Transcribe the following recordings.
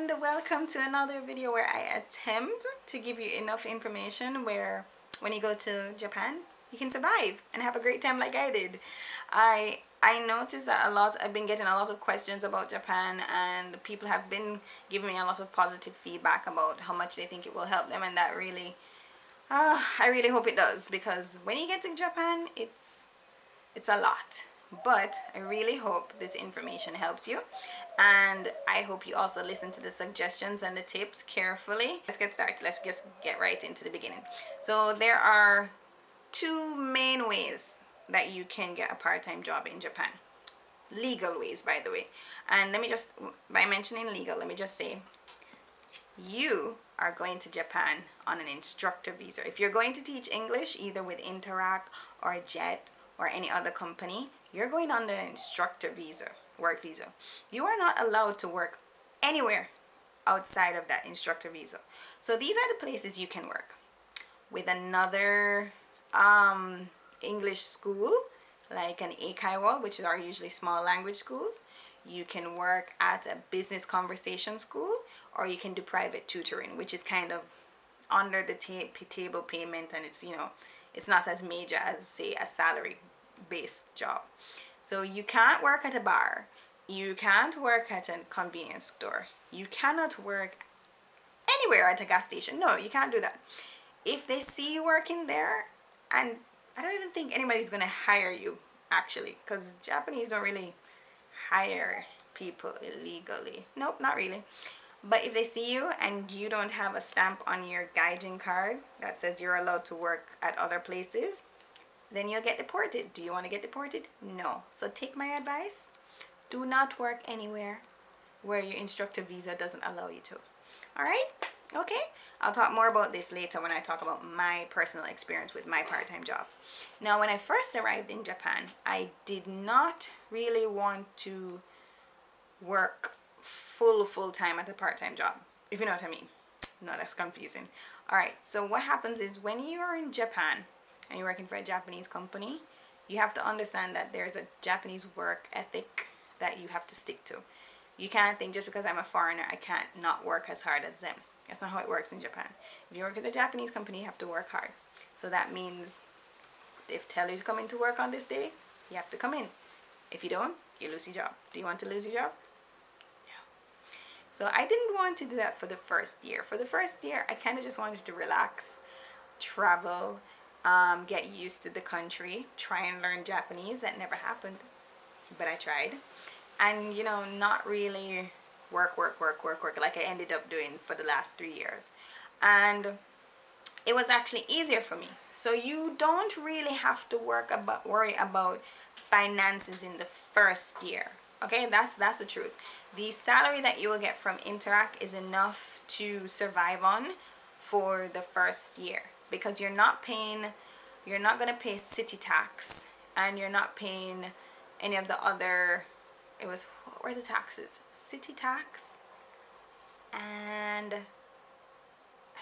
and welcome to another video where I attempt to give you enough information where when you go to Japan you can survive and have a great time like I did. I noticed that I've been getting a lot of questions about Japan, and people have been giving me a lot of positive feedback about how much they think it will help them, and that really I really hope it does, because when you get to Japan it's a lot. But I really hope this information helps you, and I hope you also listen to the suggestions and the tips carefully. Let's get started. Let's just get right into the beginning. So there are two main ways that you can get a part-time job in Japan. Legal ways, by the way. And by mentioning legal, let me just say, you are going to Japan on an instructor visa. If you're going to teach English either with Interac or Jet or any other company, you're going on the instructor visa, work visa. You are not allowed to work anywhere outside of that instructor visa. So these are the places you can work. With another English school, like an Eikaiwa, which are usually small language schools. You can work at a business conversation school, or you can do private tutoring, which is kind of under the table payment, and it's not as major as, say, a salary based job. So you can't work at a bar, you can't work at a convenience store, you cannot work anywhere at a gas station. No, you can't do that. If they see you working there, and I don't even think anybody's gonna hire you, actually, because Japanese don't really hire people illegally. Nope, not really. But if they see you and you don't have a stamp on your gaijin card that says you're allowed to work at other places, then you'll get deported. Do you want to get deported? No. So take my advice. Do not work anywhere where your instructor visa doesn't allow you to. All right? Okay? I'll talk more about this later when I talk about my personal experience with my part-time job. Now, when I first arrived in Japan, I did not really want to work full time at a part-time job, if you know what I mean. No, that's confusing. All right, so what happens is when you are in Japan and you're working for a Japanese company, you have to understand that there's a Japanese work ethic that you have to stick to. You can't think just because I'm a foreigner I can't not work as hard as them. That's not how it works in Japan. If you work at a Japanese company, you have to work hard. So that means if tell you to come into work on this day, you have to come in. If you don't, you lose your job. Do you want to lose your job? So I didn't want to do that for the first year. For the first year, I kind of just wanted to relax, travel, get used to the country, try and learn Japanese. That never happened, but I tried. And, not really work like I ended up doing for the last 3 years. And it was actually easier for me. So you don't really have to worry about finances in the first year. Okay, that's the truth. The salary that you will get from Interac is enough to survive on for the first year, because you're not going to pay city tax, and you're not paying any of the other, what were the taxes? City tax, and I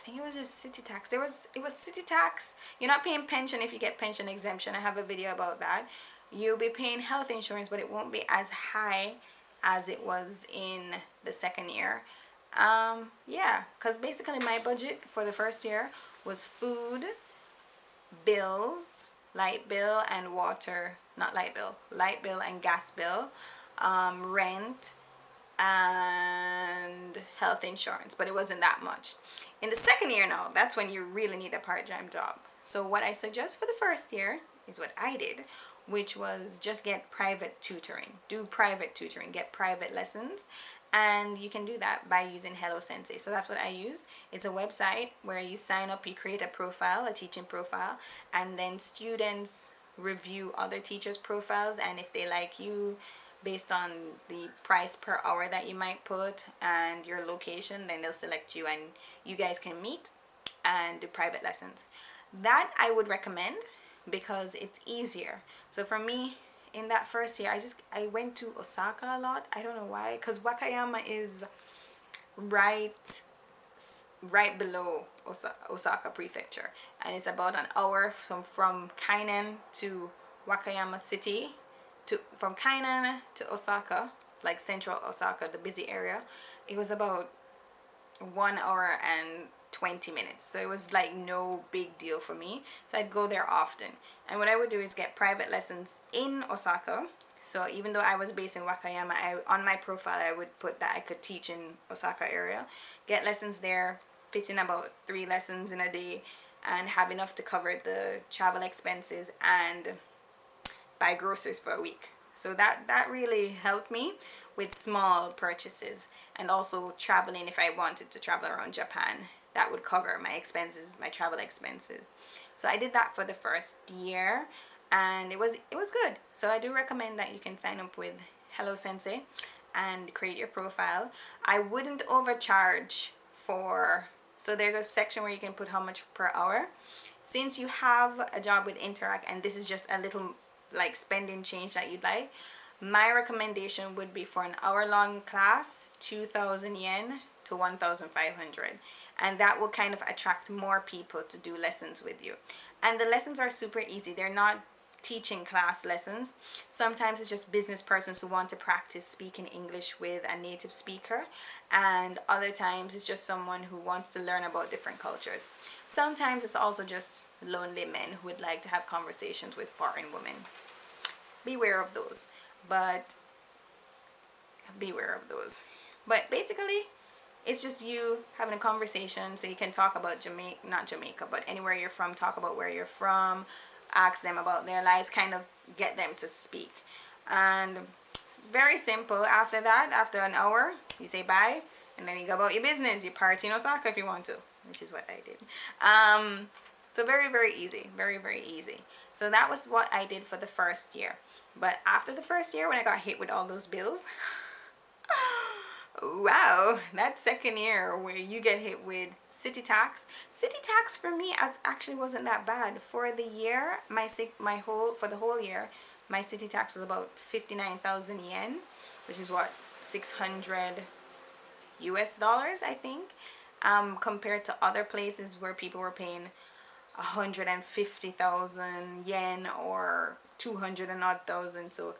think it was just city tax. It was city tax. You're not paying pension if you get pension exemption. I have a video about that. You'll be paying health insurance, but it won't be as high as it was in the second year. Yeah, because basically my budget for the first year was food, bills, light bill and light bill and gas bill, rent, and health insurance, but it wasn't that much. In the second year now, that's when you really need a part-time job. So what I suggest for the first year is what I did, which was just get private tutoring. Do private tutoring, get private lessons, and you can do that by using Hello Sensei. So that's what I use. It's a website where you sign up, you create a profile, a teaching profile, and then students review other teachers' profiles, and if they like you based on the price per hour that you might put and your location, then they'll select you and you guys can meet and do private lessons. That I would recommend because it's easier. So for me, in that first year, I went to Osaka a lot. I don't know why, because Wakayama is right below Osaka prefecture, and it's about an hour from Kainan to Wakayama city, from Kainan to Osaka, like central Osaka, the busy area. It was about 1 hour and 20 minutes. So it was like no big deal for me. So I'd go there often. And what I would do is get private lessons in Osaka. So even though I was based in Wakayama, on my profile I would put that I could teach in Osaka area. Get lessons there, fit in about 3 lessons in a day, and have enough to cover the travel expenses and buy groceries for a week. So that really helped me with small purchases, and also traveling. If I wanted to travel around Japan, that would cover my expenses, my travel expenses. So I did that for the first year, and it was good. So I do recommend that you can sign up with Hello Sensei and create your profile. I wouldn't overcharge for, so there's a section where you can put how much per hour. Since you have a job with Interac and this is just a little like spending change that you'd like, my recommendation would be for an hour-long class, 2,000 yen to 1,500, and that will kind of attract more people to do lessons with you. And the lessons are super easy. They're not teaching class lessons. Sometimes it's just business persons who want to practice speaking English with a native speaker, and other times it's just someone who wants to learn about different cultures. Sometimes it's also just lonely men who would like to have conversations with foreign women. Beware of those. But beware of those. But basically, it's just you having a conversation, so you can talk about Jamaica, not Jamaica, but anywhere you're from. Talk about where you're from, ask them about their lives, kind of get them to speak. And it's very simple. After that, after an hour, you say bye, and then you go about your business. You party in Osaka if you want to, which is what I did. So very, very easy. Very, very easy. So that was what I did for the first year. But after the first year, when I got hit with all those bills, wow, that second year where you get hit with city tax. City tax for me actually wasn't that bad. For the year, for the whole year, my city tax was about 59,000 yen, which is what, 600 US dollars, I think. Compared to other places where people were paying 150,000 yen or 200 and odd thousand. So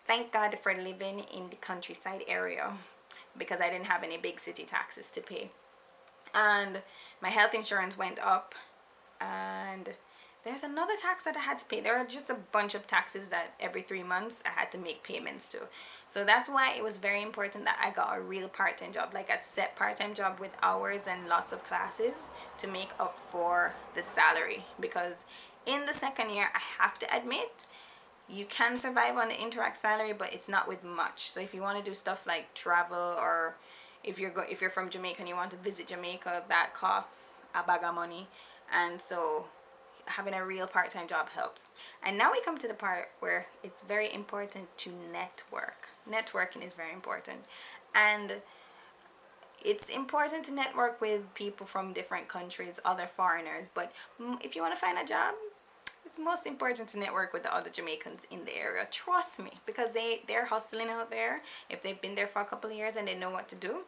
thank God for living in the countryside area, because I didn't have any big city taxes to pay. And my health insurance went up, and there's another tax that I had to pay. There are just a bunch of taxes that every 3 months I had to make payments to. So that's why it was very important that I got a real part-time job, like a set part-time job with hours and lots of classes to make up for the salary. Because in the second year, I have to admit, you can survive on the Interac salary, but it's not with much. So if you want to do stuff like travel, or if you're from Jamaica and you want to visit Jamaica, that costs a bag of money. And so having a real part-time job helps. And now we come to the part where it's very important to network. Networking is very important. And it's important to network with people from different countries, other foreigners. But if you want to find a job, it's most important to network with the other Jamaicans in the area. Trust me, because they're hustling out there. If they've been there for a couple of years and they know what to do,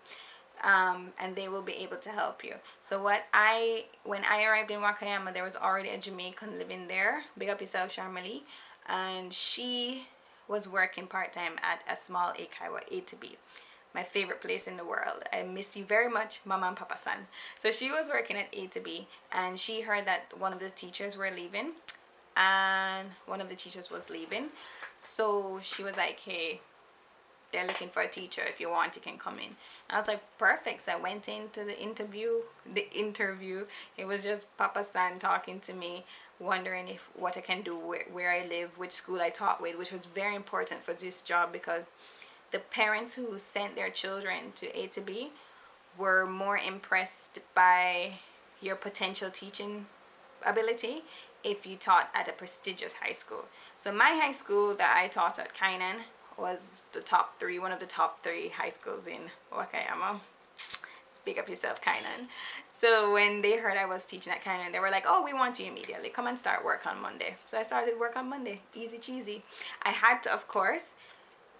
and they will be able to help you. So when I arrived in Wakayama, there was already a Jamaican living there. Big up yourself, Sharmali. And she was working part-time at a small Eikaiwa A to B. My favorite place in the world. I miss you very much, Mama and Papa San. So she was working at A to B, and she heard that one of the teachers were leaving, and one of the teachers was leaving. So she was like, hey, they're looking for a teacher. If you want, you can come in. And I was like, perfect. So I went into the interview. It was just Papa San talking to me, wondering what I can do, where I live, which school I taught with, which was very important for this job, because the parents who sent their children to A to B were more impressed by your potential teaching ability if you taught at a prestigious high school. So my high school that I taught at Kainan was one of the top three high schools in Wakayama. Big up yourself, Kainan. So when they heard I was teaching at Kainan, they were like, oh, we want you immediately. Come and start work on Monday. So I started work on Monday. Easy cheesy. I had to, of course,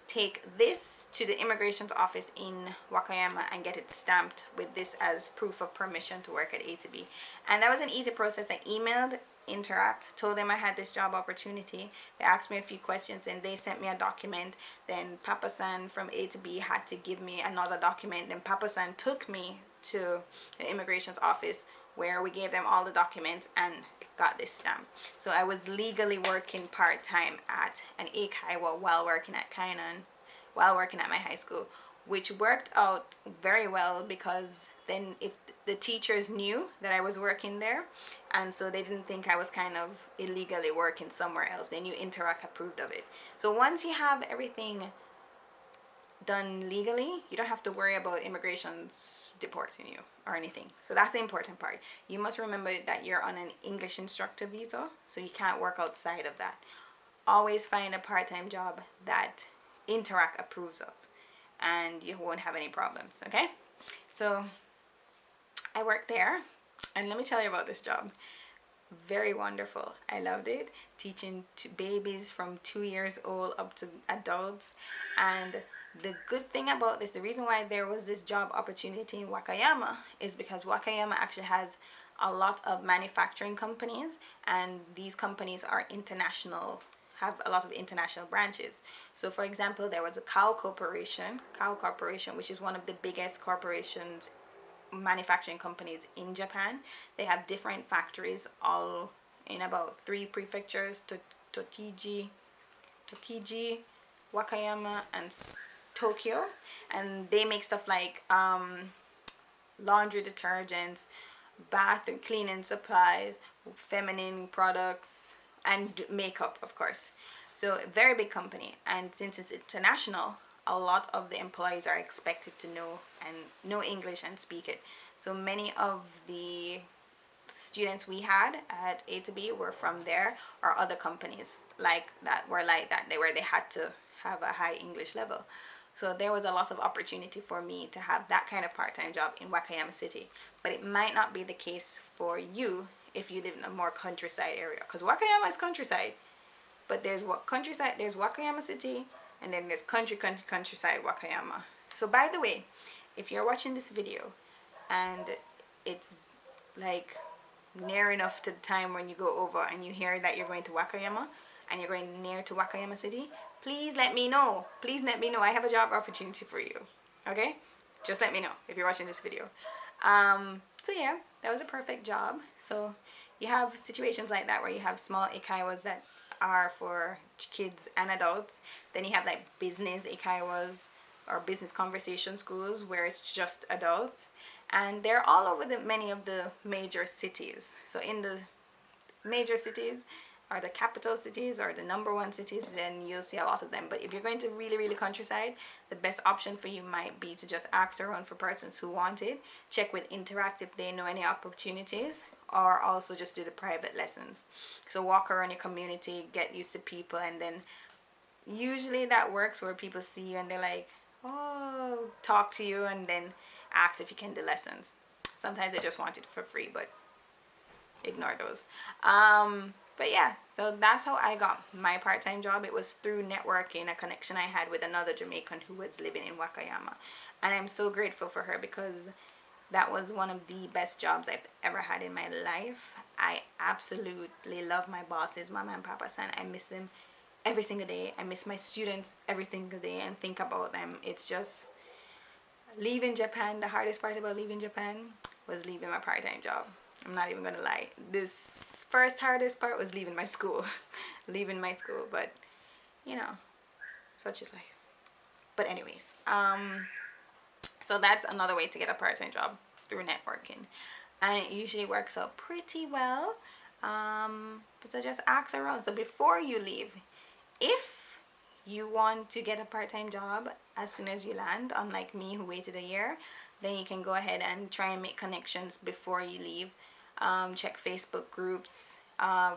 take this to the immigration's office in Wakayama and get it stamped with this as proof of permission to work at A to B. And that was an easy process. I emailed Interac, told them I had this job opportunity. They asked me a few questions and they sent me a document. Then Papa San from A to B had to give me another document. Then Papa San took me to the immigration's office where we gave them all the documents and got this stamp. So I was legally working part-time at an AKI while working at Kainan, while working at my high school, which worked out very well because then if the teachers knew that I was working there, and so they didn't think I was kind of illegally working somewhere else. They knew Interac approved of it. So once you have everything done legally, you don't have to worry about immigration deporting you or anything. So that's the important part. You must remember that you're on an English instructor visa, so you can't work outside of that. Always find a part-time job that Interac approves of, and you won't have any problems. Okay, so I worked there, and let me tell you about this job. Very wonderful. I loved it, teaching to babies from 2 years old up to adults. And the good thing about this, the reason why there was this job opportunity in Wakayama, is because Wakayama actually has a lot of manufacturing companies, and these companies are international, have a lot of international branches. So for example, there was a Cow Corporation, which is one of the biggest corporations, manufacturing companies in Japan. They have different factories all in about 3 prefectures: Tokiji, Wakayama, and Tokyo. And they make stuff like laundry detergents, bathroom cleaning supplies, feminine products, and makeup, of course. So a very big company, and since it's international, a lot of the employees are expected to know English and speak it. So many of the students we had at A to B were from there, or other companies like that were like that, where they had to have a high English level. So there was a lot of opportunity for me to have that kind of part-time job in Wakayama City. But it might not be the case for you if you live in a more countryside area, because Wakayama is countryside. But there's what countryside, there's Wakayama City, and then there's countryside Wakayama. So by the way, if you're watching this video and it's like near enough to the time when you go over and you hear that you're going to Wakayama and you're going near to Wakayama City, please let me know. Please let me know. I have a job opportunity for you. Okay? Just let me know if you're watching this video. So yeah, that was a perfect job. So you have situations like that where you have small eikaiwas that are for kids and adults. Then you have like business eikaiwas or business conversation schools where it's just adults. And they're all over many of the major cities. So in the major cities, or the capital cities, or the #1 cities, then you'll see a lot of them. But if you're going to really countryside, the best option for you might be to just ask around for persons who want it. Check with Interac if they know any opportunities, or also just do the private lessons. So walk around your community, get used to people, and then usually that works where people see you and they're like, oh, talk to you, and then ask if you can do lessons. Sometimes they just want it for free, but ignore those. But yeah, so that's how I got my part-time job. It was through networking, a connection I had with another Jamaican who was living in Wakayama. And I'm so grateful for her because that was one of the best jobs I've ever had in my life. I absolutely love my bosses, Mama and Papa San. I miss them every single day. I miss my students every single day and think about them. It's just leaving Japan. The hardest part about leaving Japan was leaving my part-time job. I'm not even gonna lie. This first hardest part was leaving my school. Leaving my school, but you know, such is life. But anyways, so that's another way to get a part-time job, through networking. And it usually works out pretty well. But so just ask around. So before you leave, if you want to get a part-time job as soon as you land, unlike me who waited a year, then you can go ahead and try and make connections before you leave. Check Facebook groups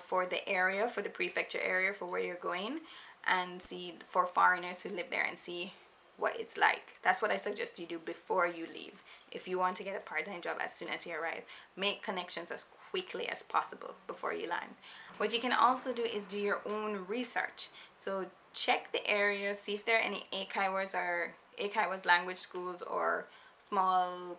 for the area, for the prefecture area, for where you're going, and see for foreigners who live there and see what it's like. That's what I suggest you do before you leave. If you want to get a part-time job as soon as you arrive, make connections as quickly as possible before you land. What you can also do is do your own research. So check the area, see if there are any eikaiwas or eikaiwas language schools or small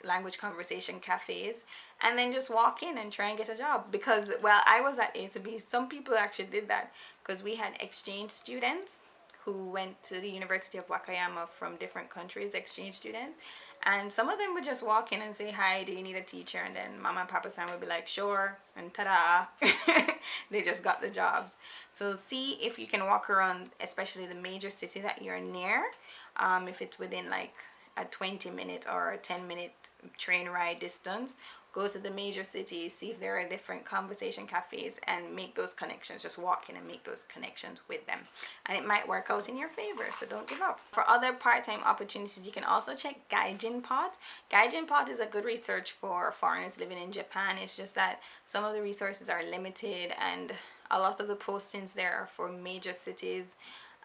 language conversation cafes, and then just walk in and try and get a job. Because while I was at A to B, some people actually did that, because we had exchange students who went to the University of Wakayama from different countries, exchange students. And some of them would just walk in and say, "Hi, do you need a teacher?" And then Mama and Papa San would be like, "Sure." And ta-da, they just got the jobs. So see if you can walk around, especially the major city that you're near. If it's within like a 20-minute or a 10-minute train ride distance, go to the major cities, see if there are different conversation cafes, and make those connections. Just walk in and make those connections with them, and it might work out in your favor, so don't give up. For other part-time opportunities, you can also check Gaijin Pot. Gaijin Pot is a good research for foreigners living in Japan. It's just that some of the resources are limited, and a lot of the postings there are for major cities,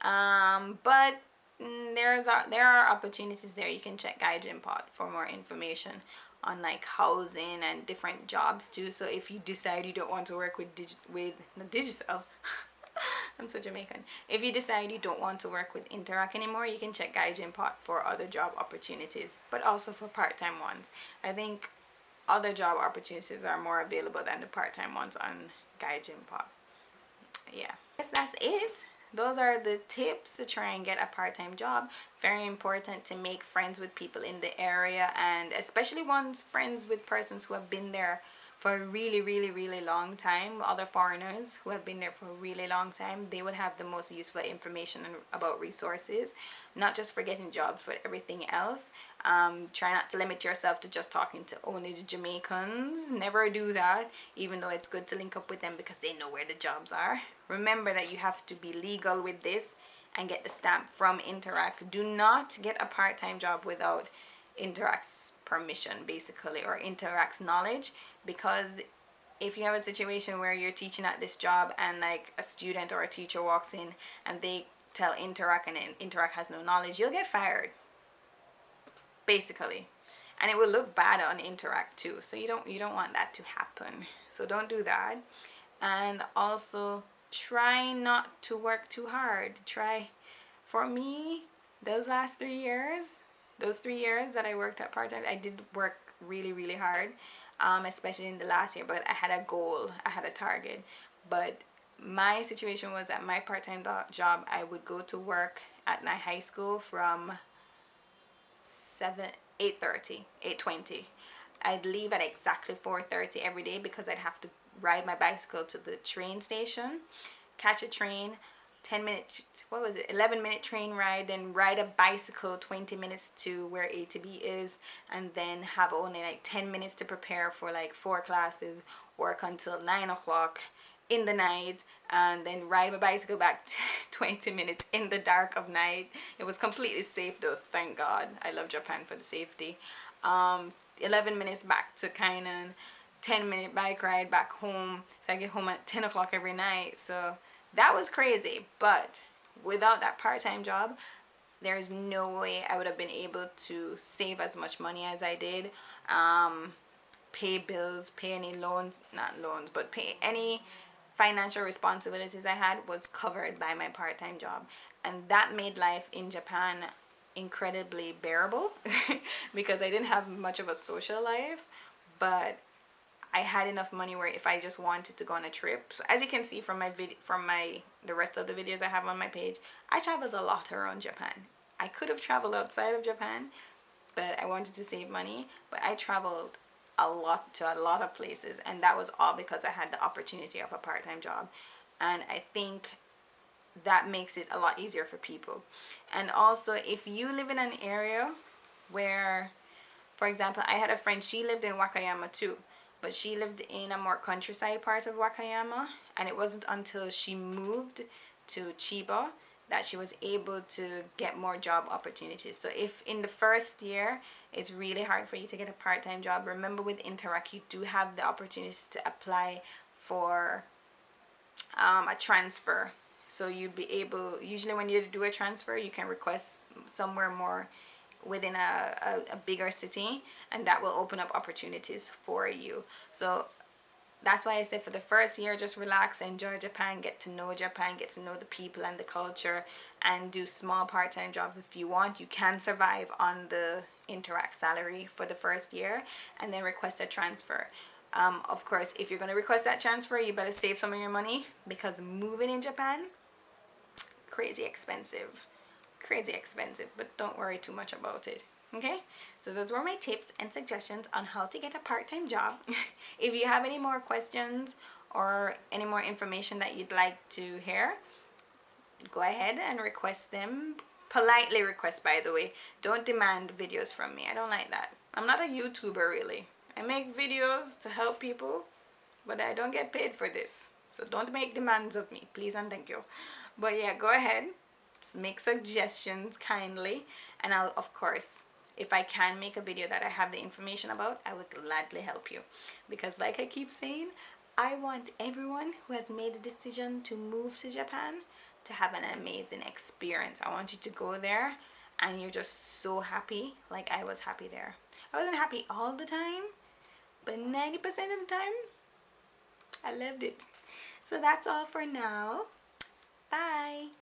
but there are opportunities there. You can check Gaijin Pot for more information on like housing and different jobs too. So if you decide you don't want to work with digital I'm so Jamaican. If you decide you don't want to work with Interac anymore, you can check Gaijin Pot for other job opportunities, but also for part-time ones. I think other job opportunities are more available than the part-time ones on Gaijin Pot. Yeah, I guess that's it. Those are the tips to try and get a part-time job. Very important to make friends with people in the area, and especially ones friends with persons who have been there for a really, really, really long time. Other foreigners who have been there for a really long time, they would have the most useful information about resources, not just for getting jobs, but everything else. Try not to limit yourself to just talking to only the Jamaicans. Never do that, even though it's good to link up with them because they know where the jobs are. Remember that you have to be legal with this and get the stamp from Interac. Do not get a part-time job without Interac's permission, basically, or Interac's knowledge, because if you have a situation where you're teaching at this job and like a student or a teacher walks in and they tell Interac and Interac has no knowledge, you'll get fired, basically, and it will look bad on Interac too. So you don't want that to happen. So don't do that. And also try not to work too hard. For me, those 3 years that I worked at part-time, I did work really, really hard, especially in the last year, but I had a goal, I had a target. But my situation was at my part-time job, I would go to work at my high school from 8:20. I'd leave at exactly 4:30 every day because I'd have to ride my bicycle to the train station, catch a train, 11-minute train ride, then ride a bicycle 20 minutes to where A to B is, and then have only like 10 minutes to prepare for like 4 classes, work until 9 o'clock in the night, and then ride my bicycle back 20 minutes in the dark of night. It was completely safe though, thank God. I love Japan for the safety. 11 minutes back to Kainan, 10-minute bike ride back home, so I get home at 10 o'clock every night. So that was crazy, but without that part-time job, there's no way I would have been able to save as much money as I did, pay bills, pay any loans, not loans, but pay any financial responsibilities I had was covered by my part-time job. And that made life in Japan incredibly bearable because I didn't have much of a social life, but I had enough money where if I just wanted to go on a trip. So as you can see from the rest of the videos I have on my page, I traveled a lot around Japan. I could have traveled outside of Japan, but I wanted to save money. But I traveled a lot to a lot of places, and that was all because I had the opportunity of a part-time job. And I think that makes it a lot easier for people. And also, if you live in an area where, for example, I had a friend, she lived in Wakayama too, but she lived in a more countryside part of Wakayama, and it wasn't until she moved to Chiba that she was able to get more job opportunities. So if in the first year it's really hard for you to get a part-time job, remember with Interac you do have the opportunity to apply for a transfer. So you'd be able, usually when you do a transfer, you can request somewhere more within a bigger city, and that will open up opportunities for you. So that's why I said for the first year, just relax, enjoy Japan, get to know the people and the culture, and do small part-time jobs if you want. You can survive on the Interac salary for the first year and then request a transfer. Of course, if you're going to request that transfer, you better save some of your money because moving in Japan crazy expensive. Crazy expensive, but don't worry too much about it. Okay, so those were my tips and suggestions on how to get a part-time job. If you have any more questions or any more information that you'd like to hear, go ahead and request them. Politely request, by the way. Don't demand videos from me. I don't like that. I'm not a YouTuber really. I make videos to help people, but I don't get paid for this. So don't make demands of me, please and thank you. But yeah, go ahead. Just make suggestions kindly, and I'll, of course, if I can make a video that I have the information about, I would gladly help you. Because like I keep saying, I want everyone who has made a decision to move to Japan to have an amazing experience. I want you to go there and you're just so happy, like I was happy there. I wasn't happy all the time, but 90% of the time, I loved it. So that's all for now. Bye.